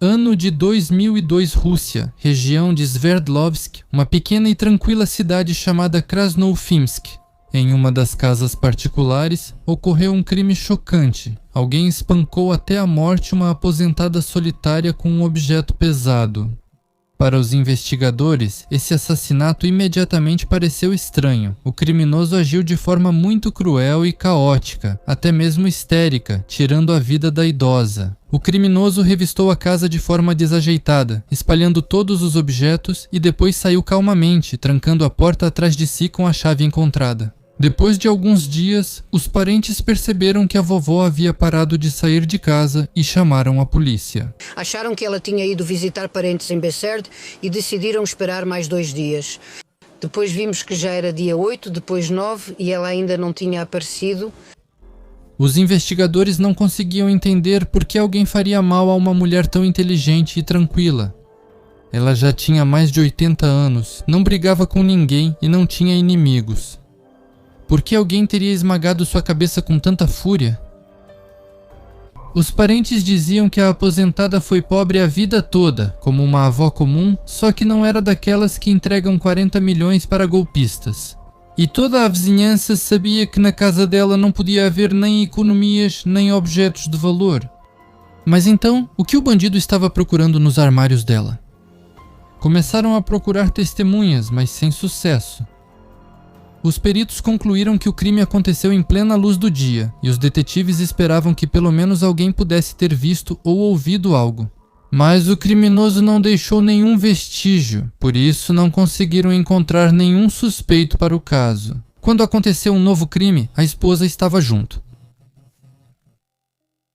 Ano de 2002 Rússia, região de Sverdlovsk, uma pequena e tranquila cidade chamada Krasnoufimsk. Em uma das casas particulares, ocorreu um crime chocante. Alguém espancou até a morte uma aposentada solitária com um objeto pesado. Para os investigadores, esse assassinato imediatamente pareceu estranho. O criminoso agiu de forma muito cruel e caótica, até mesmo histérica, tirando a vida da idosa. O criminoso revistou a casa de forma desajeitada, espalhando todos os objetos e depois saiu calmamente, trancando a porta atrás de si com a chave encontrada. Depois de alguns dias, os parentes perceberam que a vovó havia parado de sair de casa e chamaram a polícia. Acharam que ela tinha ido visitar parentes em Besserd e decidiram esperar mais 2 dias. Depois vimos que já era dia 8, depois 9 e ela ainda não tinha aparecido. Os investigadores não conseguiam entender por que alguém faria mal a uma mulher tão inteligente e tranquila. Ela já tinha mais de 80 anos, não brigava com ninguém e não tinha inimigos. Por que alguém teria esmagado sua cabeça com tanta fúria? Os parentes diziam que a aposentada foi pobre a vida toda, como uma avó comum, só que não era daquelas que entregam 40 milhões para golpistas. E toda a vizinhança sabia que na casa dela não podia haver nem economias, nem objetos de valor. Mas então, o que o bandido estava procurando nos armários dela? Começaram a procurar testemunhas, mas sem sucesso. Os peritos concluíram que o crime aconteceu em plena luz do dia, e os detetives esperavam que pelo menos alguém pudesse ter visto ou ouvido algo. Mas o criminoso não deixou nenhum vestígio, por isso não conseguiram encontrar nenhum suspeito para o caso. Quando aconteceu um novo crime, a esposa estava junto.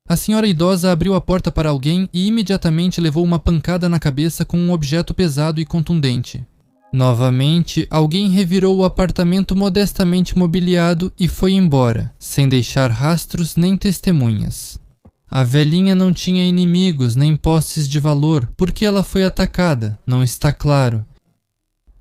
A senhora idosa abriu a porta para alguém e imediatamente levou uma pancada na cabeça com um objeto pesado e contundente. Novamente, alguém revirou o apartamento modestamente mobiliado e foi embora, sem deixar rastros nem testemunhas. A velhinha não tinha inimigos nem posses de valor, porque ela foi atacada, não está claro.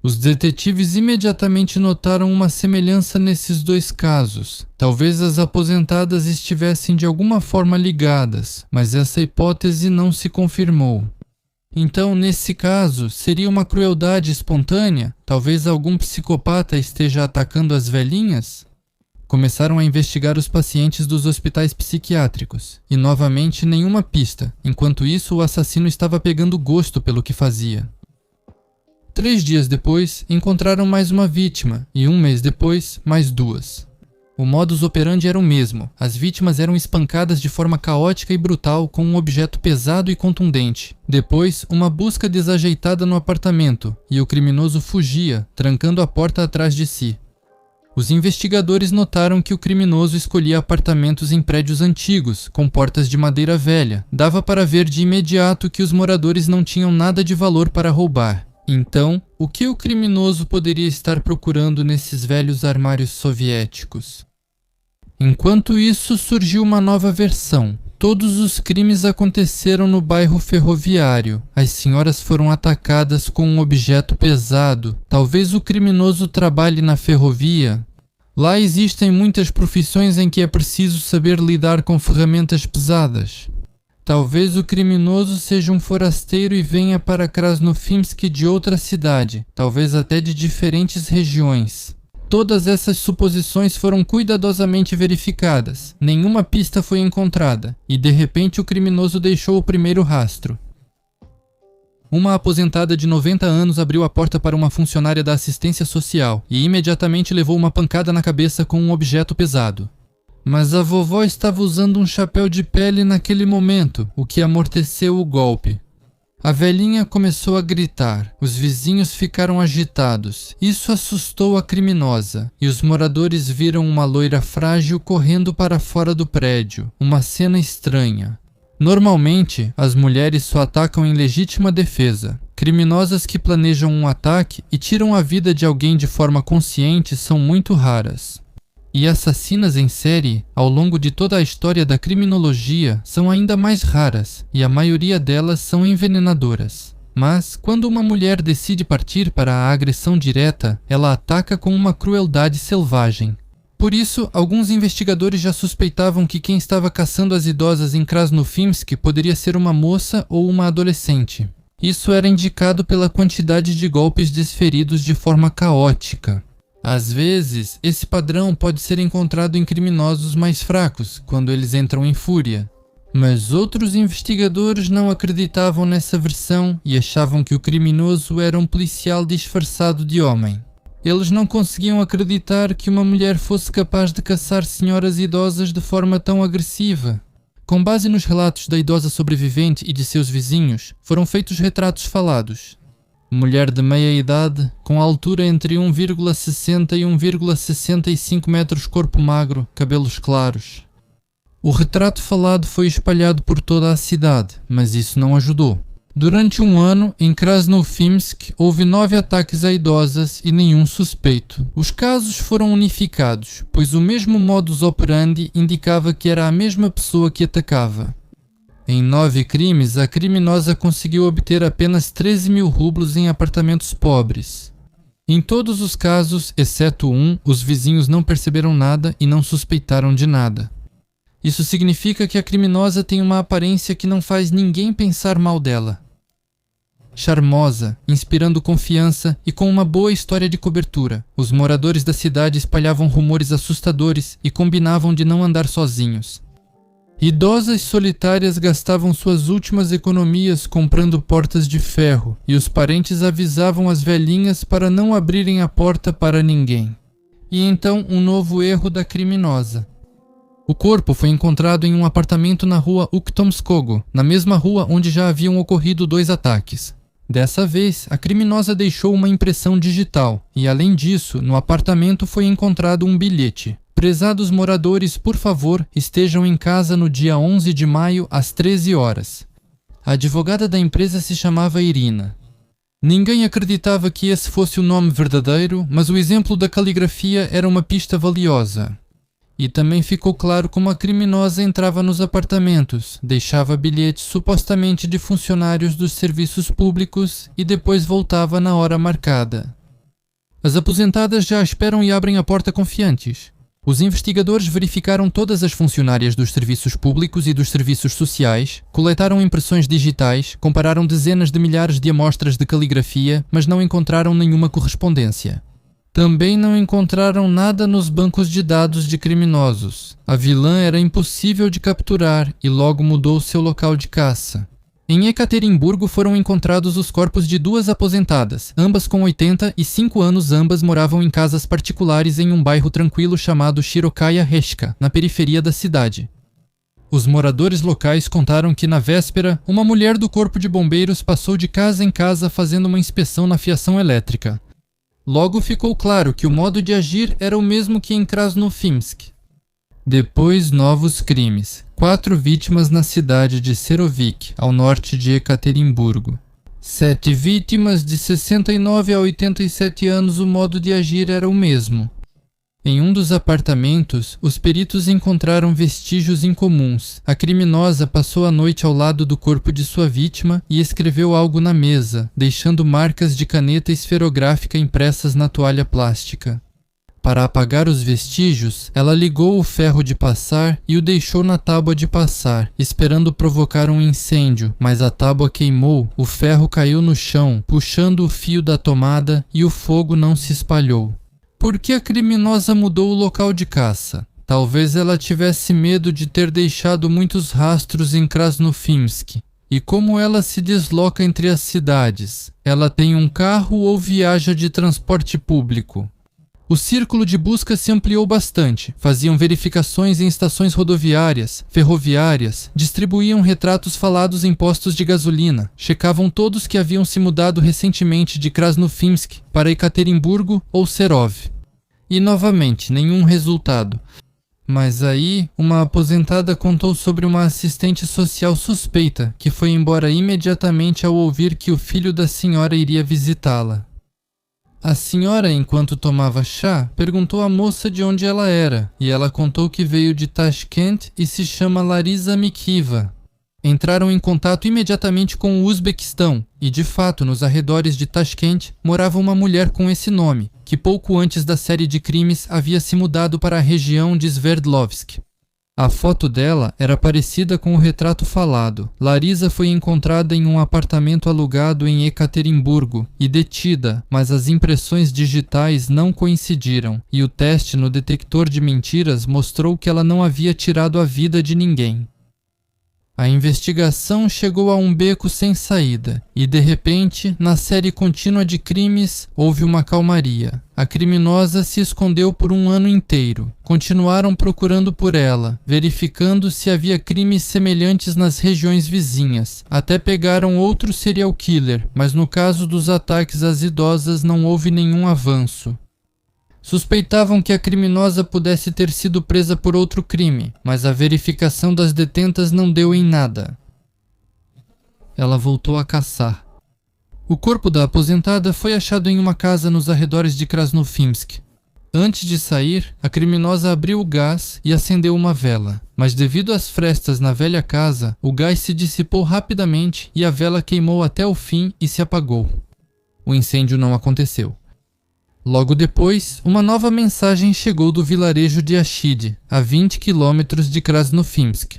Os detetives imediatamente notaram uma semelhança nesses 2 casos. Talvez as aposentadas estivessem de alguma forma ligadas, mas essa hipótese não se confirmou. Então, nesse caso, seria uma crueldade espontânea? Talvez algum psicopata esteja atacando as velhinhas? Começaram a investigar os pacientes dos hospitais psiquiátricos, e novamente nenhuma pista. Enquanto isso, o assassino estava pegando gosto pelo que fazia. 3 dias depois, encontraram mais uma vítima, e 1 mês depois, mais 2. O modus operandi era o mesmo. As vítimas eram espancadas de forma caótica e brutal com um objeto pesado e contundente. Depois, uma busca desajeitada no apartamento, e o criminoso fugia, trancando a porta atrás de si. Os investigadores notaram que o criminoso escolhia apartamentos em prédios antigos, com portas de madeira velha. Dava para ver de imediato que os moradores não tinham nada de valor para roubar. Então, o que o criminoso poderia estar procurando nesses velhos armários soviéticos? Enquanto isso, surgiu uma nova versão. Todos os crimes aconteceram no bairro Ferroviário. As senhoras foram atacadas com um objeto pesado. Talvez o criminoso trabalhe na ferrovia. Lá existem muitas profissões em que é preciso saber lidar com ferramentas pesadas. Talvez o criminoso seja um forasteiro e venha para Krasnoufimsk de outra cidade, talvez até de diferentes regiões. Todas essas suposições foram cuidadosamente verificadas. Nenhuma pista foi encontrada, e de repente o criminoso deixou o primeiro rastro. Uma aposentada de 90 anos abriu a porta para uma funcionária da assistência social e imediatamente levou uma pancada na cabeça com um objeto pesado. Mas a vovó estava usando um chapéu de pele naquele momento, o que amorteceu o golpe. A velhinha começou a gritar, os vizinhos ficaram agitados. Isso assustou a criminosa, e os moradores viram uma loira frágil correndo para fora do prédio, uma cena estranha. Normalmente, as mulheres só atacam em legítima defesa. Criminosas que planejam um ataque e tiram a vida de alguém de forma consciente são muito raras. E assassinas em série, ao longo de toda a história da criminologia, são ainda mais raras, e a maioria delas são envenenadoras. Mas, quando uma mulher decide partir para a agressão direta, ela ataca com uma crueldade selvagem. Por isso, alguns investigadores já suspeitavam que quem estava caçando as idosas em Krasnofimsk poderia ser uma moça ou uma adolescente. Isso era indicado pela quantidade de golpes desferidos de forma caótica. Às vezes, esse padrão pode ser encontrado em criminosos mais fracos, quando eles entram em fúria. Mas outros investigadores não acreditavam nessa versão e achavam que o criminoso era um policial disfarçado de homem. Eles não conseguiam acreditar que uma mulher fosse capaz de caçar senhoras idosas de forma tão agressiva. Com base nos relatos da idosa sobrevivente e de seus vizinhos, foram feitos retratos falados. Mulher de meia idade, com altura entre 1,60 e 1,65 metros, corpo magro, cabelos claros. O retrato falado foi espalhado por toda a cidade, mas isso não ajudou. Durante um ano, em Krasnofimsk, houve 9 ataques a idosas e nenhum suspeito. Os casos foram unificados, pois o mesmo modus operandi indicava que era a mesma pessoa que atacava. Em 9 crimes, a criminosa conseguiu obter apenas 13.000 rublos em apartamentos pobres. Em todos os casos, exceto um, os vizinhos não perceberam nada e não suspeitaram de nada. Isso significa que a criminosa tem uma aparência que não faz ninguém pensar mal dela. Charmosa, inspirando confiança e com uma boa história de cobertura, os moradores da cidade espalhavam rumores assustadores e combinavam de não andar sozinhos. Idosas solitárias gastavam suas últimas economias comprando portas de ferro e os parentes avisavam as velhinhas para não abrirem a porta para ninguém. E então um novo erro da criminosa. O corpo foi encontrado em um apartamento na rua Uktomskogo, na mesma rua onde já haviam ocorrido 2 ataques. Dessa vez, a criminosa deixou uma impressão digital e, além disso, no apartamento foi encontrado um bilhete. Prezados moradores, por favor, estejam em casa no dia 11 de maio, às 13 horas. A advogada da empresa se chamava Irina. Ninguém acreditava que esse fosse o nome verdadeiro, mas o exemplo da caligrafia era uma pista valiosa. E também ficou claro como a criminosa entrava nos apartamentos, deixava bilhetes supostamente de funcionários dos serviços públicos e depois voltava na hora marcada. As aposentadas já esperam e abrem a porta confiantes. Os investigadores verificaram todas as funcionárias dos serviços públicos e dos serviços sociais, coletaram impressões digitais, compararam dezenas de milhares de amostras de caligrafia, mas não encontraram nenhuma correspondência. Também não encontraram nada nos bancos de dados de criminosos. A vilã era impossível de capturar e logo mudou seu local de caça. Em Ekaterimburgo foram encontrados os corpos de 2 aposentadas, ambas com 80 e 5 anos. Ambas moravam em casas particulares em um bairro tranquilo chamado Shirokaya Reshka, na periferia da cidade. Os moradores locais contaram que, na véspera, uma mulher do corpo de bombeiros passou de casa em casa fazendo uma inspeção na fiação elétrica. Logo ficou claro que o modo de agir era o mesmo que em Krasnofimsk. Depois, novos crimes. 4 vítimas na cidade de Serovik, ao norte de Ekaterimburgo. 7 vítimas de 69 a 87 anos. O modo de agir era o mesmo. Em um dos apartamentos, os peritos encontraram vestígios incomuns. A criminosa passou a noite ao lado do corpo de sua vítima e escreveu algo na mesa, deixando marcas de caneta esferográfica impressas na toalha plástica. Para apagar os vestígios, ela ligou o ferro de passar e o deixou na tábua de passar, esperando provocar um incêndio, mas a tábua queimou, o ferro caiu no chão, puxando o fio da tomada e o fogo não se espalhou. Por que a criminosa mudou o local de caça? Talvez ela tivesse medo de ter deixado muitos rastros em Krasnofimsk. E como ela se desloca entre as cidades? Ela tem um carro ou viaja de transporte público? O círculo de busca se ampliou bastante. Faziam verificações em estações rodoviárias, ferroviárias, distribuíam retratos falados em postos de gasolina, checavam todos que haviam se mudado recentemente de Krasnofimsk para Ekaterimburgo ou Serov. E novamente, nenhum resultado. Mas aí, uma aposentada contou sobre uma assistente social suspeita que foi embora imediatamente ao ouvir que o filho da senhora iria visitá-la. A senhora, enquanto tomava chá, perguntou à moça de onde ela era, e ela contou que veio de Tashkent e se chama Larisa Mikiva. Entraram em contato imediatamente com o Uzbequistão e, de fato, nos arredores de Tashkent morava uma mulher com esse nome, que pouco antes da série de crimes havia se mudado para a região de Sverdlovsk. A foto dela era parecida com o retrato falado. Larisa foi encontrada em um apartamento alugado em Ekaterimburgo e detida, mas as impressões digitais não coincidiram e o teste no detector de mentiras mostrou que ela não havia tirado a vida de ninguém. A investigação chegou a um beco sem saída e, de repente, na série contínua de crimes, houve uma calmaria. A criminosa se escondeu por um ano inteiro. Continuaram procurando por ela, verificando se havia crimes semelhantes nas regiões vizinhas. Até pegaram outro serial killer, mas no caso dos ataques às idosas não houve nenhum avanço. Suspeitavam que a criminosa pudesse ter sido presa por outro crime, mas a verificação das detentas não deu em nada. Ela voltou a caçar. O corpo da aposentada foi achado em uma casa nos arredores de Krasnofimsk. Antes de sair, a criminosa abriu o gás e acendeu uma vela, mas devido às frestas na velha casa, o gás se dissipou rapidamente e a vela queimou até o fim e se apagou. O incêndio não aconteceu. Logo depois, uma nova mensagem chegou do vilarejo de Ashid, a 20 quilômetros de Krasnofimsk.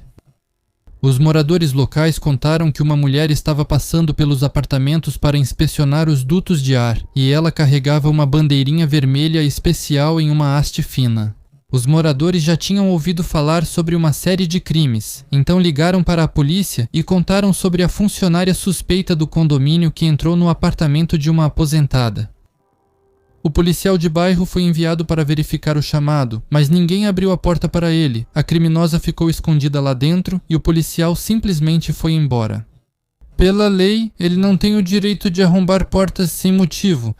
Os moradores locais contaram que uma mulher estava passando pelos apartamentos para inspecionar os dutos de ar e ela carregava uma bandeirinha vermelha especial em uma haste fina. Os moradores já tinham ouvido falar sobre uma série de crimes, então ligaram para a polícia e contaram sobre a funcionária suspeita do condomínio que entrou no apartamento de uma aposentada. O policial de bairro foi enviado para verificar o chamado, mas ninguém abriu a porta para ele. A criminosa ficou escondida lá dentro e o policial simplesmente foi embora. Pela lei, ele não tem o direito de arrombar portas sem motivo.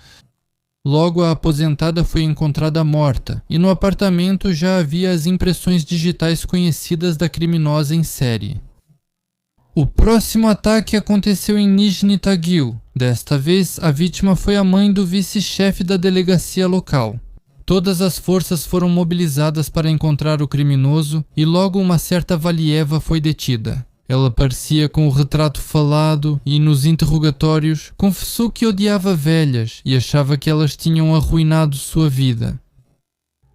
Logo, a aposentada foi encontrada morta e no apartamento já havia as impressões digitais conhecidas da criminosa em série. O próximo ataque aconteceu em Nizhny Tagil. Desta vez, a vítima foi a mãe do vice-chefe da delegacia local. Todas as forças foram mobilizadas para encontrar o criminoso e logo uma certa Valieva foi detida. Ela parecia com o retrato falado e, nos interrogatórios, confessou que odiava velhas e achava que elas tinham arruinado sua vida.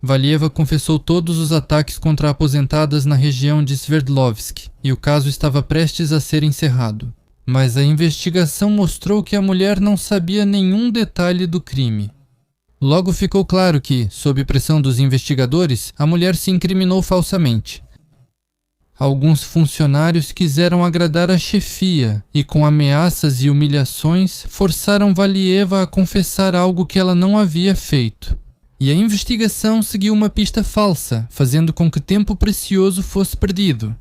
Valieva confessou todos os ataques contra aposentadas na região de Sverdlovsk e o caso estava prestes a ser encerrado. Mas a investigação mostrou que a mulher não sabia nenhum detalhe do crime. Logo ficou claro que, sob pressão dos investigadores, a mulher se incriminou falsamente. Alguns funcionários quiseram agradar a chefia e, com ameaças e humilhações, forçaram Valieva a confessar algo que ela não havia feito. E a investigação seguiu uma pista falsa, fazendo com que tempo precioso fosse perdido.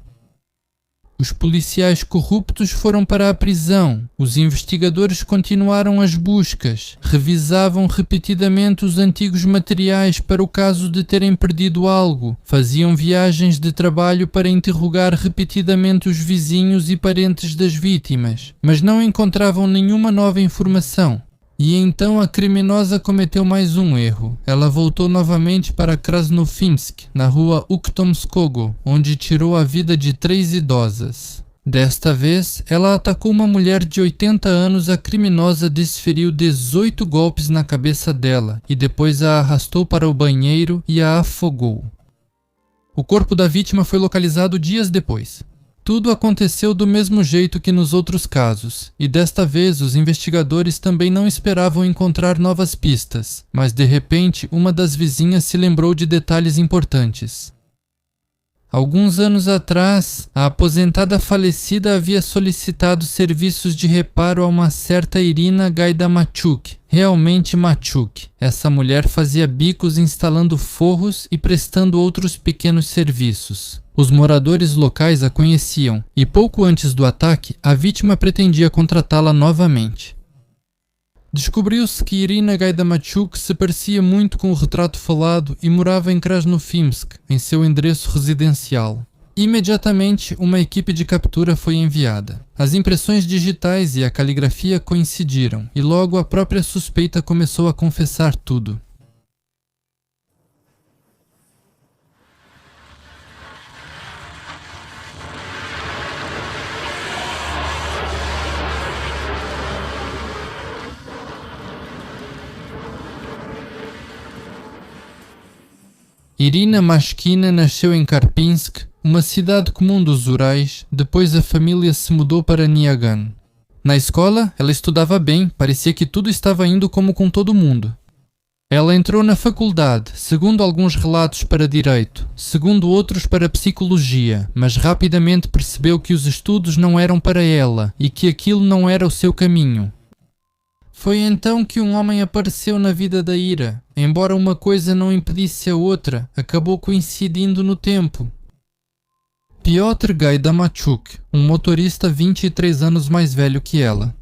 Os policiais corruptos foram para a prisão, os investigadores continuaram as buscas, revisavam repetidamente os antigos materiais para o caso de terem perdido algo, faziam viagens de trabalho para interrogar repetidamente os vizinhos e parentes das vítimas, mas não encontravam nenhuma nova informação. E então a criminosa cometeu mais um erro. Ela voltou novamente para Krasnofimsk, na rua Uktomskogo, onde tirou a vida de 3 idosas. Desta vez, ela atacou uma mulher de 80 anos. A criminosa desferiu 18 golpes na cabeça dela e depois a arrastou para o banheiro e a afogou. O corpo da vítima foi localizado dias depois. Tudo aconteceu do mesmo jeito que nos outros casos, e desta vez os investigadores também não esperavam encontrar novas pistas, mas de repente uma das vizinhas se lembrou de detalhes importantes. Alguns anos atrás, a aposentada falecida havia solicitado serviços de reparo a uma certa Irina Gaidamachuk, realmente Machuk. Essa mulher fazia bicos instalando forros e prestando outros pequenos serviços. Os moradores locais a conheciam e pouco antes do ataque, a vítima pretendia contratá-la novamente. Descobriu-se que Irina Gaidamachuk se parecia muito com o retrato falado e morava em Krasnofimsk, em seu endereço residencial. Imediatamente, uma equipe de captura foi enviada. As impressões digitais e a caligrafia coincidiram, e logo a própria suspeita começou a confessar tudo. Irina Mashkina nasceu em Karpinsk, uma cidade comum dos Urais. Depois a família se mudou para Nyagan. Na escola, ela estudava bem, parecia que tudo estava indo como com todo mundo. Ela entrou na faculdade, segundo alguns relatos para Direito, segundo outros para Psicologia, mas rapidamente percebeu que os estudos não eram para ela e que aquilo não era o seu caminho. Foi então que um homem apareceu na vida da Ira. Embora uma coisa não impedisse a outra, acabou coincidindo no tempo. Piotr Gaidamachuk, um motorista 23 anos mais velho que ela.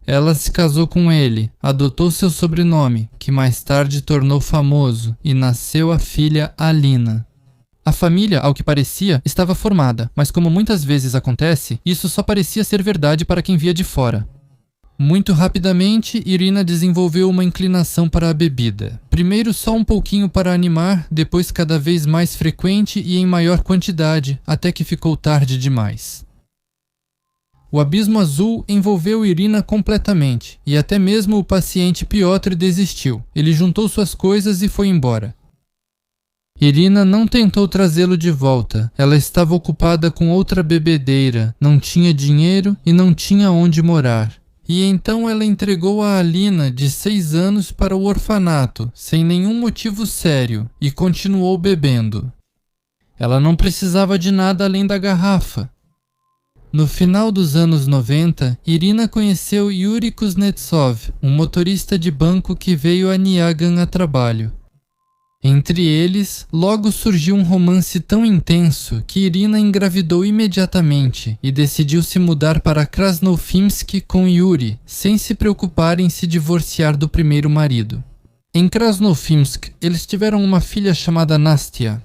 Ela se casou com ele, adotou seu sobrenome, que mais tarde tornou famoso, e nasceu a filha Alina. A família, ao que parecia, estava formada, mas como muitas vezes acontece, isso só parecia ser verdade para quem via de fora. Muito rapidamente, Irina desenvolveu uma inclinação para a bebida. Primeiro só um pouquinho para animar, depois cada vez mais frequente e em maior quantidade, até que ficou tarde demais. O abismo azul envolveu Irina completamente, e até mesmo o paciente Piotr desistiu. Ele juntou suas coisas e foi embora. Irina não tentou trazê-lo de volta. Ela estava ocupada com outra bebedeira, não tinha dinheiro e não tinha onde morar. E então ela entregou a Alina, de 6 anos, para o orfanato, sem nenhum motivo sério, e continuou bebendo. Ela não precisava de nada além da garrafa. No final dos anos 90, Irina conheceu Yuri Kuznetsov, um motorista de banco que veio a Nyagan a trabalho. Entre eles, logo surgiu um romance tão intenso que Irina engravidou imediatamente e decidiu se mudar para Krasnofimsk com Yuri, sem se preocupar em se divorciar do primeiro marido. Em Krasnofimsk, eles tiveram uma filha chamada Nastia.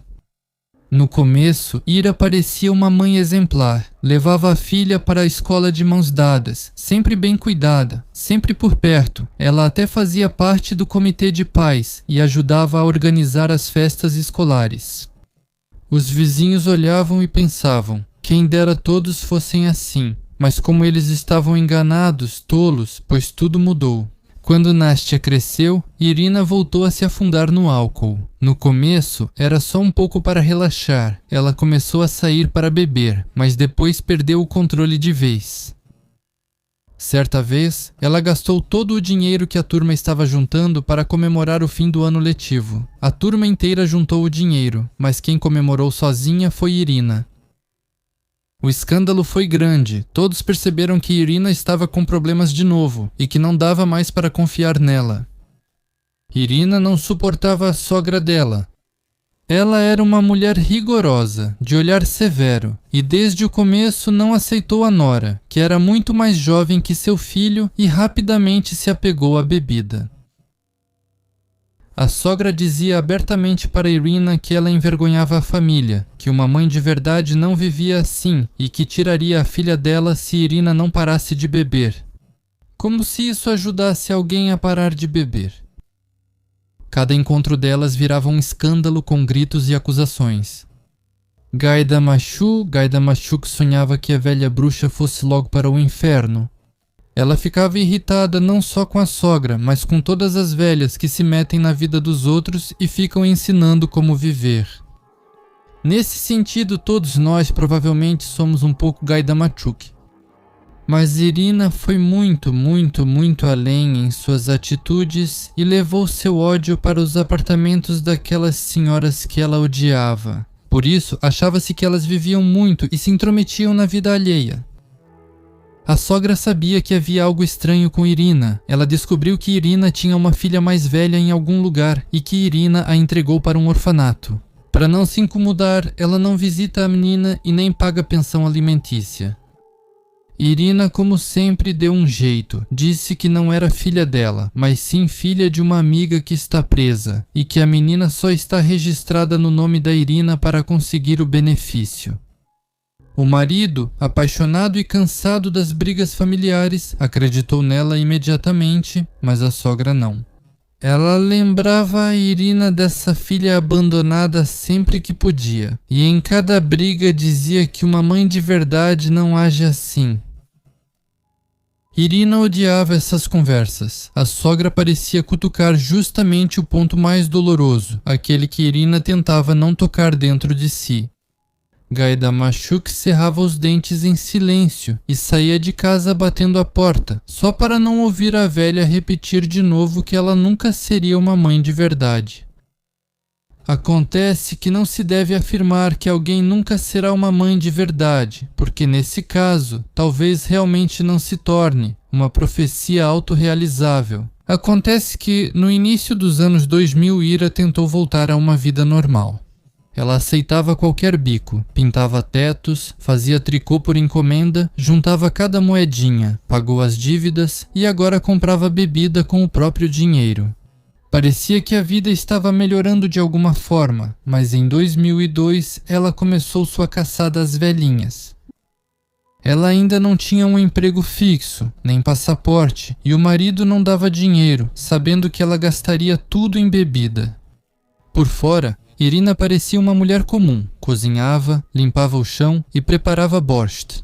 No começo, Ira parecia uma mãe exemplar. Levava a filha para a escola de mãos dadas, sempre bem cuidada, sempre por perto. Ela até fazia parte do comitê de pais e ajudava a organizar as festas escolares. Os vizinhos olhavam e pensavam, quem dera todos fossem assim. Mas como eles estavam enganados, tolos, pois tudo mudou. Quando Nastia cresceu, Irina voltou a se afundar no álcool. No começo, era só um pouco para relaxar. Ela começou a sair para beber, mas depois perdeu o controle de vez. Certa vez, ela gastou todo o dinheiro que a turma estava juntando para comemorar o fim do ano letivo. A turma inteira juntou o dinheiro, mas quem comemorou sozinha foi Irina. O escândalo foi grande. Todos perceberam que Irina estava com problemas de novo e que não dava mais para confiar nela. Irina não suportava a sogra dela. Ela era uma mulher rigorosa, de olhar severo, e desde o começo não aceitou a nora, que era muito mais jovem que seu filho e rapidamente se apegou à bebida. A sogra dizia abertamente para Irina que ela envergonhava a família, que uma mãe de verdade não vivia assim e que tiraria a filha dela se Irina não parasse de beber. Como se isso ajudasse alguém a parar de beber. Cada encontro delas virava um escândalo com gritos e acusações. Gaidamachuk sonhava que a velha bruxa fosse logo para o inferno. Ela ficava irritada não só com a sogra, mas com todas as velhas que se metem na vida dos outros e ficam ensinando como viver. Nesse sentido, todos nós provavelmente somos um pouco Gaidamachuk. Mas Irina foi muito além em suas atitudes e levou seu ódio para os apartamentos daquelas senhoras que ela odiava. Por isso, achava-se que elas viviam muito e se intrometiam na vida alheia. A sogra sabia que havia algo estranho com Irina. Ela descobriu que Irina tinha uma filha mais velha em algum lugar e que Irina a entregou para um orfanato. Para não se incomodar, ela não visita a menina e nem paga pensão alimentícia. Irina, como sempre, deu um jeito. Disse que não era filha dela, mas sim filha de uma amiga que está presa e que a menina só está registrada no nome da Irina para conseguir o benefício. O marido, apaixonado e cansado das brigas familiares, acreditou nela imediatamente, mas a sogra não. Ela lembrava a Irina dessa filha abandonada sempre que podia, e em cada briga dizia que uma mãe de verdade não age assim. Irina odiava essas conversas. A sogra parecia cutucar justamente o ponto mais doloroso, aquele que Irina tentava não tocar dentro de si. Gaidamatchuk cerrava os dentes em silêncio e saía de casa batendo a porta, só para não ouvir a velha repetir de novo que ela nunca seria uma mãe de verdade. Acontece que não se deve afirmar que alguém nunca será uma mãe de verdade, porque nesse caso, talvez realmente não se torne uma profecia autorrealizável. Acontece que, no início dos anos 2000, Ira tentou voltar a uma vida normal. Ela aceitava qualquer bico, pintava tetos, fazia tricô por encomenda, juntava cada moedinha, pagou as dívidas e agora comprava bebida com o próprio dinheiro. Parecia que a vida estava melhorando de alguma forma, mas em 2002 ela começou sua caçada às velhinhas. Ela ainda não tinha um emprego fixo, nem passaporte, e o marido não dava dinheiro, sabendo que ela gastaria tudo em bebida. Por fora, Irina parecia uma mulher comum, cozinhava, limpava o chão e preparava borscht.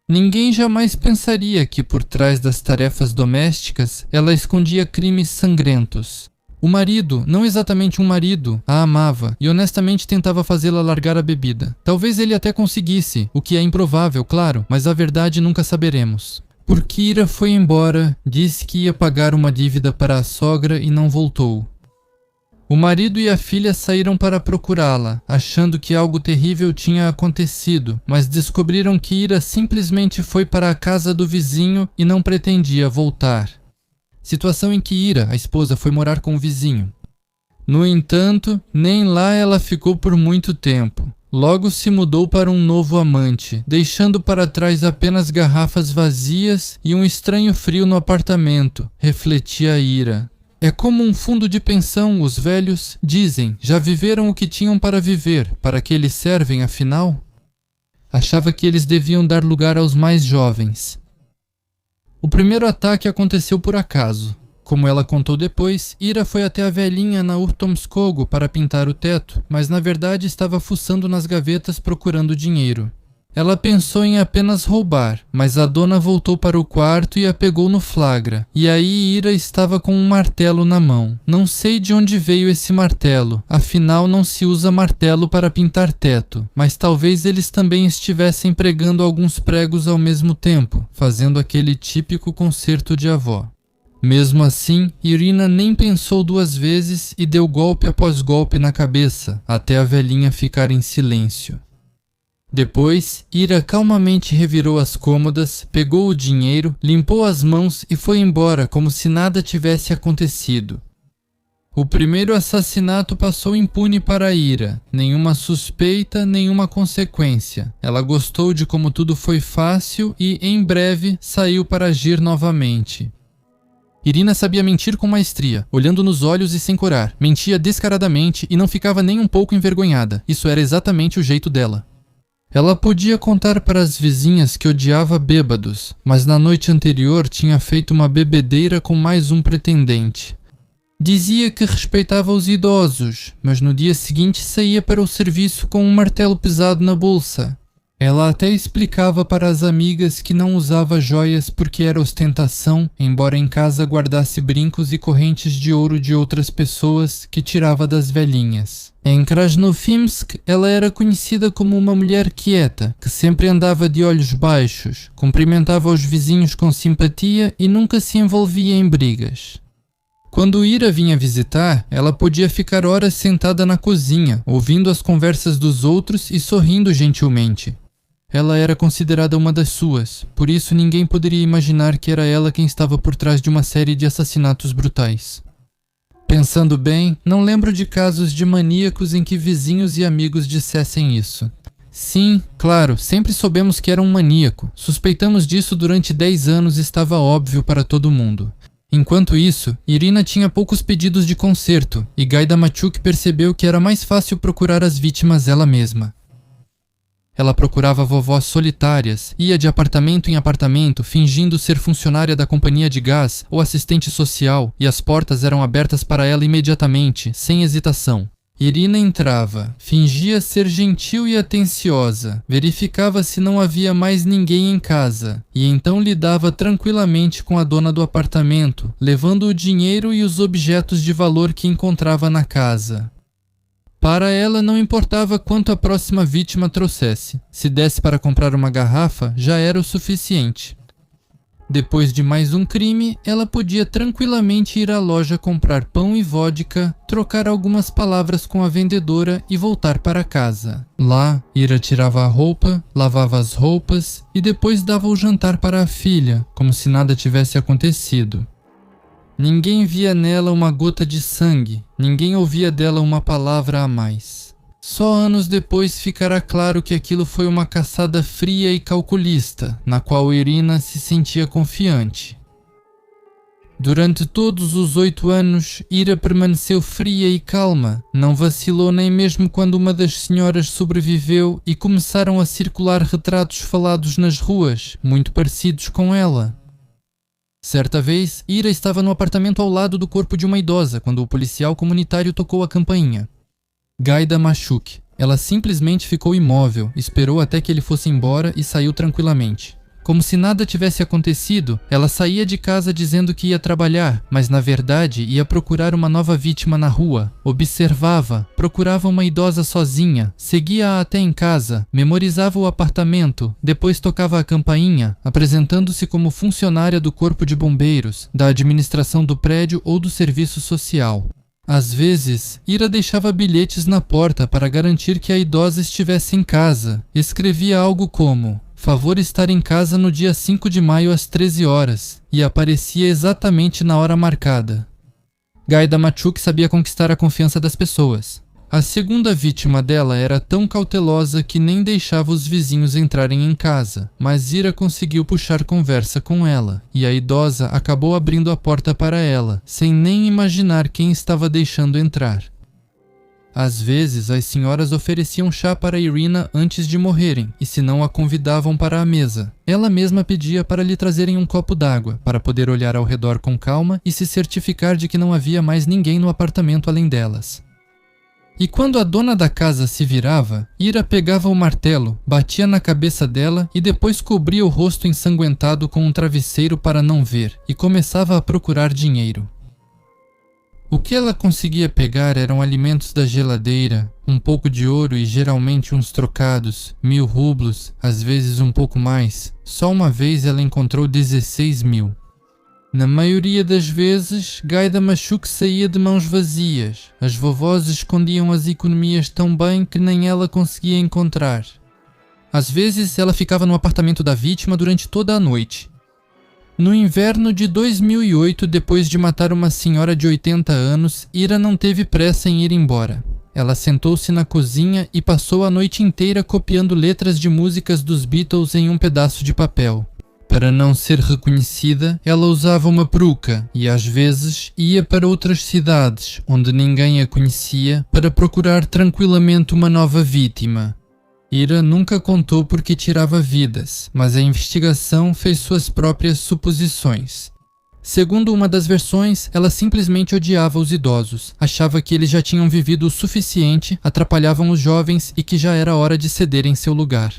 Ninguém jamais pensaria que por trás das tarefas domésticas ela escondia crimes sangrentos. O marido, não exatamente um marido, a amava e honestamente tentava fazê-la largar a bebida. Talvez ele até conseguisse, o que é improvável, claro, mas a verdade nunca saberemos. Porque Ira foi embora, disse que ia pagar uma dívida para a sogra e não voltou. O marido e a filha saíram para procurá-la, achando que algo terrível tinha acontecido, mas descobriram que Ira simplesmente foi para a casa do vizinho e não pretendia voltar. Situação em que Ira, a esposa, foi morar com o vizinho. No entanto, nem lá ela ficou por muito tempo. Logo se mudou para um novo amante, deixando para trás apenas garrafas vazias e um estranho frio no apartamento, refletia Ira. É como um fundo de pensão, os velhos dizem, já viveram o que tinham para viver, para que eles servem afinal? Achava que eles deviam dar lugar aos mais jovens. O primeiro ataque aconteceu por acaso. Como ela contou depois, Ira foi até a velhinha na Urtomskogo para pintar o teto, mas na verdade estava fuçando nas gavetas procurando dinheiro. Ela pensou em apenas roubar, mas a dona voltou para o quarto e a pegou no flagra. E aí Ira estava com um martelo na mão. Não sei de onde veio esse martelo, afinal não se usa martelo para pintar teto, mas talvez eles também estivessem pregando alguns pregos ao mesmo tempo, fazendo aquele típico concerto de avó. Mesmo assim, Irina nem pensou duas vezes e deu golpe após golpe na cabeça, até a velhinha ficar em silêncio. Depois, Ira calmamente revirou as cômodas, pegou o dinheiro, limpou as mãos e foi embora como se nada tivesse acontecido. O primeiro assassinato passou impune para Ira, nenhuma suspeita, nenhuma consequência. Ela gostou de como tudo foi fácil e, em breve, saiu para agir novamente. Irina sabia mentir com maestria, olhando nos olhos e sem corar. Mentia descaradamente e não ficava nem um pouco envergonhada. Isso era exatamente o jeito dela. Ela podia contar para as vizinhas que odiava bêbados, mas na noite anterior tinha feito uma bebedeira com mais um pretendente. Dizia que respeitava os idosos, mas no dia seguinte saía para o serviço com um martelo pesado na bolsa. Ela até explicava para as amigas que não usava joias porque era ostentação, embora em casa guardasse brincos e correntes de ouro de outras pessoas que tirava das velhinhas. Em Krasnofimsk, ela era conhecida como uma mulher quieta, que sempre andava de olhos baixos, cumprimentava os vizinhos com simpatia e nunca se envolvia em brigas. Quando Ira vinha visitar, ela podia ficar horas sentada na cozinha, ouvindo as conversas dos outros e sorrindo gentilmente. Ela era considerada uma das suas, por isso ninguém poderia imaginar que era ela quem estava por trás de uma série de assassinatos brutais. Pensando bem, não lembro de casos de maníacos em que vizinhos e amigos dissessem isso. Sim, claro, sempre soubemos que era um maníaco. Suspeitamos disso durante 10 anos e estava óbvio para todo mundo. Enquanto isso, Irina tinha poucos pedidos de conserto e Gaidamatchuk percebeu que era mais fácil procurar as vítimas ela mesma. Ela procurava vovós solitárias, ia de apartamento em apartamento, fingindo ser funcionária da companhia de gás ou assistente social, e as portas eram abertas para ela imediatamente, sem hesitação. Irina entrava, fingia ser gentil e atenciosa, verificava se não havia mais ninguém em casa, e então lidava tranquilamente com a dona do apartamento, levando o dinheiro e os objetos de valor que encontrava na casa. Para ela não importava quanto a próxima vítima trouxesse, se desse para comprar uma garrafa, já era o suficiente. Depois de mais um crime, ela podia tranquilamente ir à loja comprar pão e vodka, trocar algumas palavras com a vendedora e voltar para casa. Lá, Ira tirava a roupa, lavava as roupas e depois dava o jantar para a filha, como se nada tivesse acontecido. Ninguém via nela uma gota de sangue, ninguém ouvia dela uma palavra a mais. Só anos depois ficará claro que aquilo foi uma caçada fria e calculista, na qual Irina se sentia confiante. Durante todos os 8 anos, Ira permaneceu fria e calma, não vacilou nem mesmo quando uma das senhoras sobreviveu e começaram a circular retratos falados nas ruas, muito parecidos com ela. Certa vez, Ira estava no apartamento ao lado do corpo de uma idosa quando o policial comunitário tocou a campainha. Gaida Machuk. Ela simplesmente ficou imóvel, esperou até que ele fosse embora e saiu tranquilamente. Como se nada tivesse acontecido, ela saía de casa dizendo que ia trabalhar, mas na verdade ia procurar uma nova vítima na rua. Observava, procurava uma idosa sozinha, seguia-a até em casa, memorizava o apartamento, depois tocava a campainha, apresentando-se como funcionária do corpo de bombeiros, da administração do prédio ou do serviço social. Às vezes, Ira deixava bilhetes na porta para garantir que a idosa estivesse em casa. Escrevia algo como: "Favor estar em casa no dia 5 de maio às 13 horas", e aparecia exatamente na hora marcada. Gaida Machuk sabia conquistar a confiança das pessoas. A segunda vítima dela era tão cautelosa que nem deixava os vizinhos entrarem em casa, mas Ira conseguiu puxar conversa com ela, e a idosa acabou abrindo a porta para ela, sem nem imaginar quem estava deixando entrar. Às vezes, as senhoras ofereciam chá para Irina antes de morrerem, e se não a convidavam para a mesa. Ela mesma pedia para lhe trazerem um copo d'água, para poder olhar ao redor com calma e se certificar de que não havia mais ninguém no apartamento além delas. E quando a dona da casa se virava, Ira pegava o martelo, batia na cabeça dela e depois cobria o rosto ensanguentado com um travesseiro para não ver, e começava a procurar dinheiro. O que ela conseguia pegar eram alimentos da geladeira, um pouco de ouro e geralmente uns trocados, 1000 rublos, às vezes um pouco mais. Só uma vez ela encontrou 16.000. Na maioria das vezes, Gaida Machuk saía de mãos vazias. As vovós escondiam as economias tão bem que nem ela conseguia encontrar. Às vezes, ela ficava no apartamento da vítima durante toda a noite. No inverno de 2008, depois de matar uma senhora de 80 anos, Ira não teve pressa em ir embora. Ela sentou-se na cozinha e passou a noite inteira copiando letras de músicas dos Beatles em um pedaço de papel. Para não ser reconhecida, ela usava uma peruca e às vezes ia para outras cidades, onde ninguém a conhecia, para procurar tranquilamente uma nova vítima. Ira nunca contou por que tirava vidas, mas a investigação fez suas próprias suposições. Segundo uma das versões, ela simplesmente odiava os idosos, achava que eles já tinham vivido o suficiente, atrapalhavam os jovens e que já era hora de cederem seu lugar.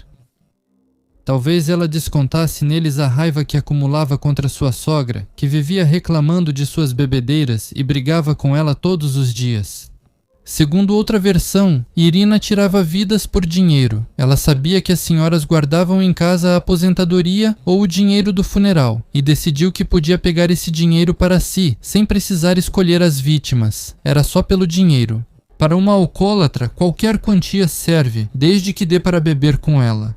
Talvez ela descontasse neles a raiva que acumulava contra sua sogra, que vivia reclamando de suas bebedeiras e brigava com ela todos os dias. Segundo outra versão, Irina tirava vidas por dinheiro. Ela sabia que as senhoras guardavam em casa a aposentadoria ou o dinheiro do funeral, e decidiu que podia pegar esse dinheiro para si, sem precisar escolher as vítimas. Era só pelo dinheiro. Para uma alcoólatra, qualquer quantia serve, desde que dê para beber com ela.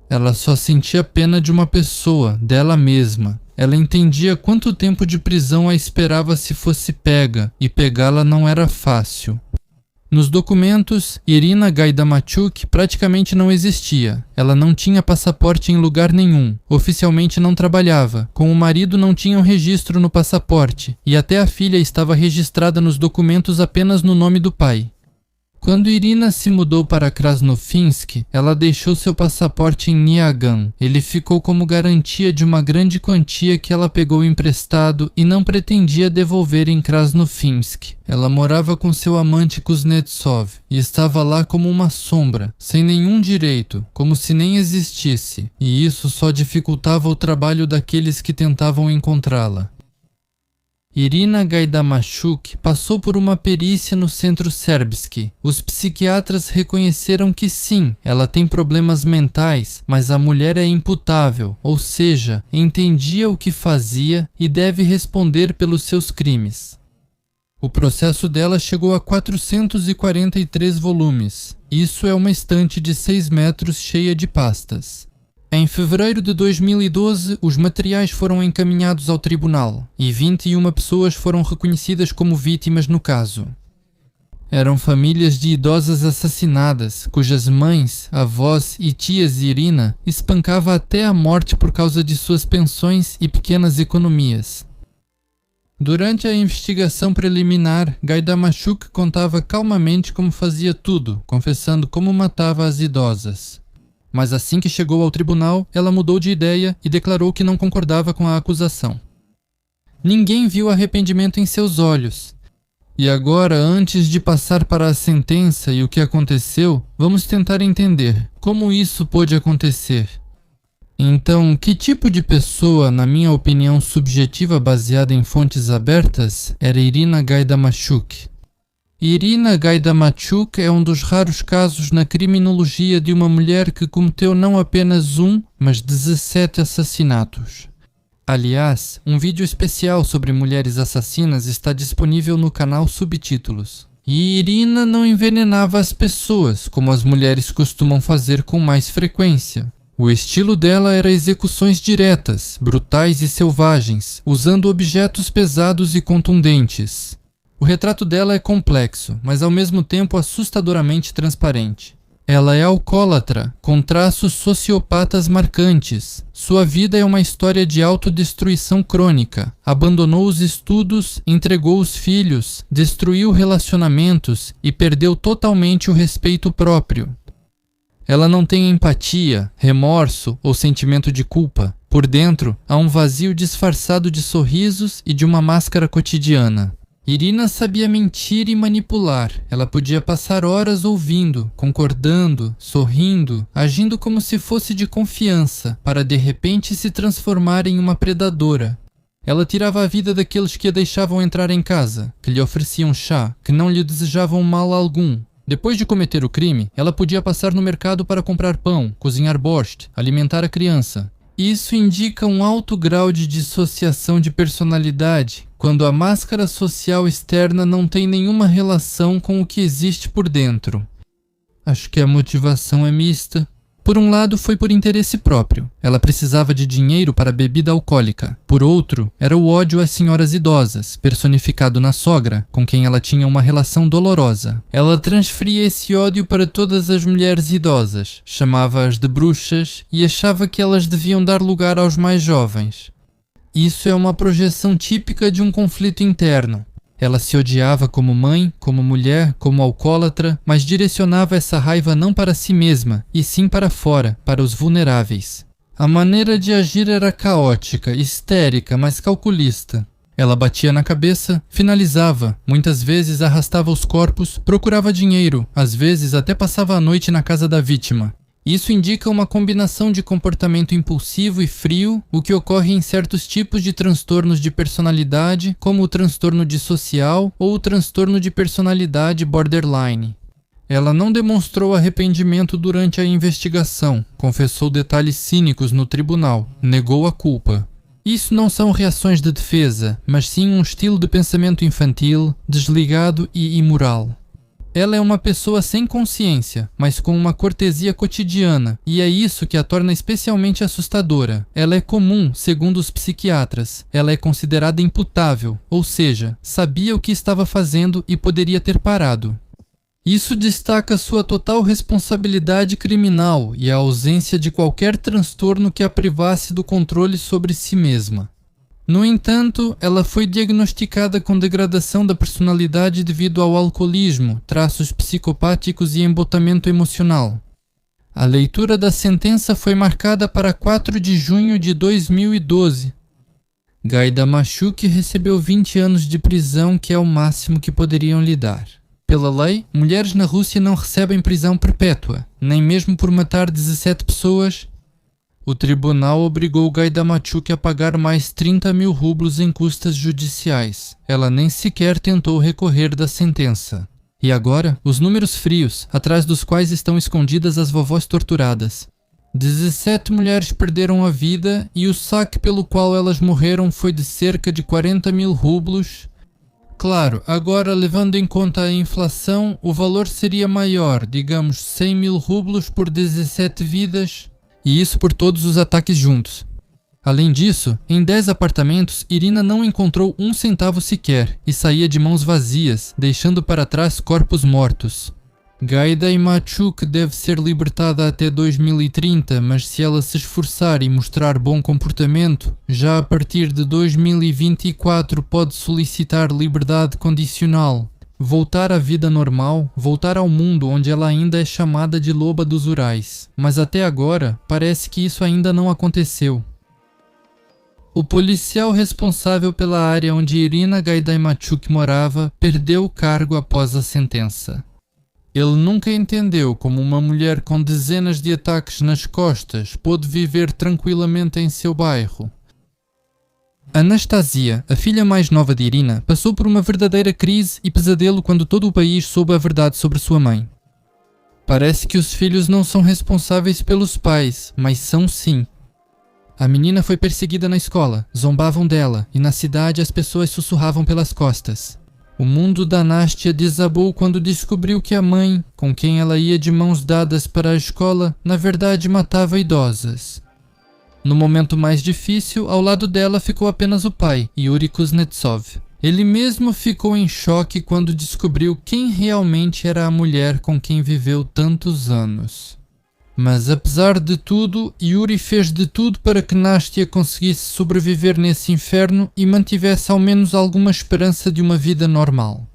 Ela só sentia pena de uma pessoa, dela mesma. Ela entendia quanto tempo de prisão a esperava se fosse pega, e pegá-la não era fácil. Nos documentos, Irina Gaida Machuk praticamente não existia. Ela não tinha passaporte em lugar nenhum, oficialmente não trabalhava, com o marido não tinha um registro no passaporte, e até a filha estava registrada nos documentos apenas no nome do pai. Quando Irina se mudou para Krasnofinsk, ela deixou seu passaporte em Nyagan. Ele ficou como garantia de uma grande quantia que ela pegou emprestado e não pretendia devolver em Krasnofinsk. Ela morava com seu amante Kuznetsov e estava lá como uma sombra, sem nenhum direito, como se nem existisse, e isso só dificultava o trabalho daqueles que tentavam encontrá-la. Irina Gaidamachuk passou por uma perícia no centro Serbsky. Os psiquiatras reconheceram que sim, ela tem problemas mentais, mas a mulher é imputável, ou seja, entendia o que fazia e deve responder pelos seus crimes. O processo dela chegou a 443 volumes. Isso é uma estante de 6 metros cheia de pastas. Em fevereiro de 2012, os materiais foram encaminhados ao tribunal e 21 pessoas foram reconhecidas como vítimas no caso. Eram famílias de idosas assassinadas, cujas mães, avós e tias de Irina espancava até a morte por causa de suas pensões e pequenas economias. Durante a investigação preliminar, Gaidamachuk contava calmamente como fazia tudo, confessando como matava as idosas. Mas assim que chegou ao tribunal, ela mudou de ideia e declarou que não concordava com a acusação. Ninguém viu arrependimento em seus olhos. E agora, antes de passar para a sentença e o que aconteceu, vamos tentar entender como isso pôde acontecer. Então, que tipo de pessoa, na minha opinião subjetiva baseada em fontes abertas, era Irina Gaidamachuk? Irina Gaidamachuk é um dos raros casos na criminologia de uma mulher que cometeu não apenas mas 17 assassinatos. Aliás, um vídeo especial sobre mulheres assassinas está disponível no canal Subtítulos. E Irina não envenenava as pessoas, como as mulheres costumam fazer com mais frequência. O estilo dela era execuções diretas, brutais e selvagens, usando objetos pesados e contundentes. O retrato dela é complexo, mas ao mesmo tempo assustadoramente transparente. Ela é alcoólatra, com traços sociopatas marcantes. Sua vida é uma história de autodestruição crônica. Abandonou os estudos, entregou os filhos, destruiu relacionamentos e perdeu totalmente o respeito próprio. Ela não tem empatia, remorso ou sentimento de culpa. Por dentro, há um vazio disfarçado de sorrisos e de uma máscara cotidiana. Irina sabia mentir e manipular. Ela podia passar horas ouvindo, concordando, sorrindo, agindo como se fosse de confiança, para de repente se transformar em uma predadora. Ela tirava a vida daqueles que a deixavam entrar em casa, que lhe ofereciam chá, que não lhe desejavam mal algum. Depois de cometer o crime, ela podia passar no mercado para comprar pão, cozinhar borscht, alimentar a criança. Isso indica um alto grau de dissociação de personalidade, quando a máscara social externa não tem nenhuma relação com o que existe por dentro. Acho que a motivação é mista. Por um lado, foi por interesse próprio. Ela precisava de dinheiro para bebida alcoólica. Por outro, era o ódio às senhoras idosas, personificado na sogra, com quem ela tinha uma relação dolorosa. Ela transferia esse ódio para todas as mulheres idosas, chamava-as de bruxas e achava que elas deviam dar lugar aos mais jovens. Isso é uma projeção típica de um conflito interno. Ela se odiava como mãe, como mulher, como alcoólatra, mas direcionava essa raiva não para si mesma, e sim para fora, para os vulneráveis. A maneira de agir era caótica, histérica, mas calculista. Ela batia na cabeça, finalizava, muitas vezes arrastava os corpos, procurava dinheiro, às vezes até passava a noite na casa da vítima. Isso indica uma combinação de comportamento impulsivo e frio, o que ocorre em certos tipos de transtornos de personalidade, como o transtorno dissocial ou o transtorno de personalidade borderline. Ela não demonstrou arrependimento durante a investigação, confessou detalhes cínicos no tribunal, negou a culpa. Isso não são reações de defesa, mas sim um estilo de pensamento infantil, desligado e imoral. Ela é uma pessoa sem consciência, mas com uma cortesia cotidiana, e é isso que a torna especialmente assustadora. Ela é comum, segundo os psiquiatras. Ela é considerada imputável, ou seja, sabia o que estava fazendo e poderia ter parado. Isso destaca sua total responsabilidade criminal e a ausência de qualquer transtorno que a privasse do controle sobre si mesma. No entanto, ela foi diagnosticada com degradação da personalidade devido ao alcoolismo, traços psicopáticos e embotamento emocional. A leitura da sentença foi marcada para 4 de junho de 2012. Gaidamakchuk recebeu 20 anos de prisão, que é o máximo que poderiam lhe dar. Pela lei, mulheres na Rússia não recebem prisão perpétua, nem mesmo por matar 17 pessoas. O tribunal obrigou Gaidamakchuk a pagar mais 30 mil rublos em custas judiciais. Ela nem sequer tentou recorrer da sentença. E agora, os números frios, atrás dos quais estão escondidas as vovós torturadas. 17 mulheres perderam a vida e o saque pelo qual elas morreram foi de cerca de 40 mil rublos. Claro, agora levando em conta a inflação, o valor seria maior, digamos 100 mil rublos por 17 vidas, e isso por todos os ataques juntos. Além disso, em 10 apartamentos, Irina não encontrou um centavo sequer e saía de mãos vazias, deixando para trás corpos mortos. Gaidamakchuk deve ser libertada até 2030, mas se ela se esforçar e mostrar bom comportamento, já a partir de 2024 pode solicitar liberdade condicional, voltar à vida normal, voltar ao mundo onde ela ainda é chamada de Loba dos Urais. Mas até agora, parece que isso ainda não aconteceu. O policial responsável pela área onde Irina Gaidamakchuk morava perdeu o cargo após a sentença. Ele nunca entendeu como uma mulher com dezenas de ataques nas costas pôde viver tranquilamente em seu bairro. Anastasia, a filha mais nova de Irina, passou por uma verdadeira crise e pesadelo quando todo o país soube a verdade sobre sua mãe. Parece que os filhos não são responsáveis pelos pais, mas são sim. A menina foi perseguida na escola, zombavam dela e na cidade as pessoas sussurravam pelas costas. O mundo da Nastia desabou quando descobriu que a mãe, com quem ela ia de mãos dadas para a escola, na verdade matava idosas. No momento mais difícil, ao lado dela ficou apenas o pai, Yuri Kuznetsov. Ele mesmo ficou em choque quando descobriu quem realmente era a mulher com quem viveu tantos anos. Mas apesar de tudo, Yuri fez de tudo para que Nastia conseguisse sobreviver nesse inferno e mantivesse ao menos alguma esperança de uma vida normal.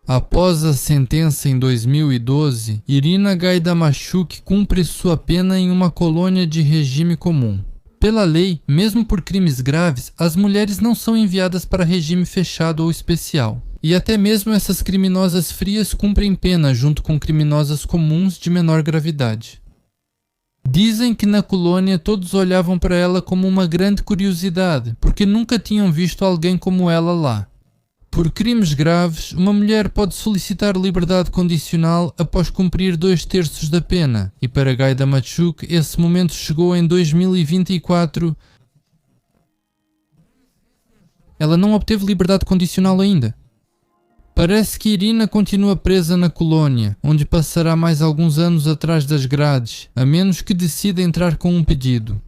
Após a sentença em 2012, Irina Gaidamakchuk cumpre sua pena em uma colônia de regime comum. Pela lei, mesmo por crimes graves, as mulheres não são enviadas para regime fechado ou especial. E até mesmo essas criminosas frias cumprem pena junto com criminosas comuns de menor gravidade. Dizem que na colônia todos olhavam para ela como uma grande curiosidade, porque nunca tinham visto alguém como ela lá. Por crimes graves, uma mulher pode solicitar liberdade condicional após cumprir 2/3 da pena, e para Gaidamakchuk esse momento chegou em 2024. Ela não obteve liberdade condicional ainda. Parece que Irina continua presa na colônia, onde passará mais alguns anos atrás das grades, a menos que decida entrar com um pedido.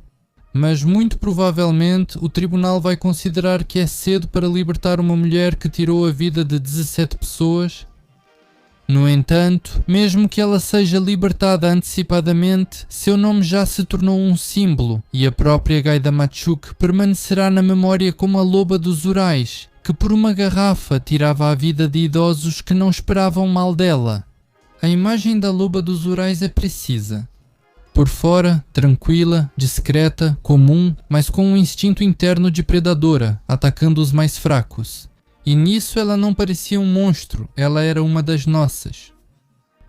Mas muito provavelmente o tribunal vai considerar que é cedo para libertar uma mulher que tirou a vida de 17 pessoas. No entanto, mesmo que ela seja libertada antecipadamente, seu nome já se tornou um símbolo e a própria Gaidamakchuk permanecerá na memória como a Loba dos Urais, que por uma garrafa tirava a vida de idosos que não esperavam mal dela. A imagem da Loba dos Urais é precisa. Por fora, tranquila, discreta, comum, mas com um instinto interno de predadora, atacando os mais fracos. E nisso ela não parecia um monstro, ela era uma das nossas.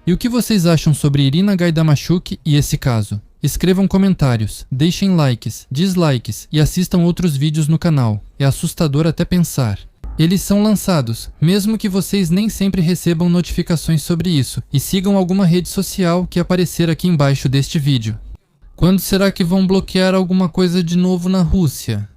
E o que vocês acham sobre Irina Gaidamakchuk e esse caso? Escrevam comentários, deixem likes, dislikes e assistam outros vídeos no canal. É assustador até pensar. Eles são lançados, mesmo que vocês nem sempre recebam notificações sobre isso, e sigam alguma rede social que aparecer aqui embaixo deste vídeo. Quando será que vão bloquear alguma coisa de novo na Rússia?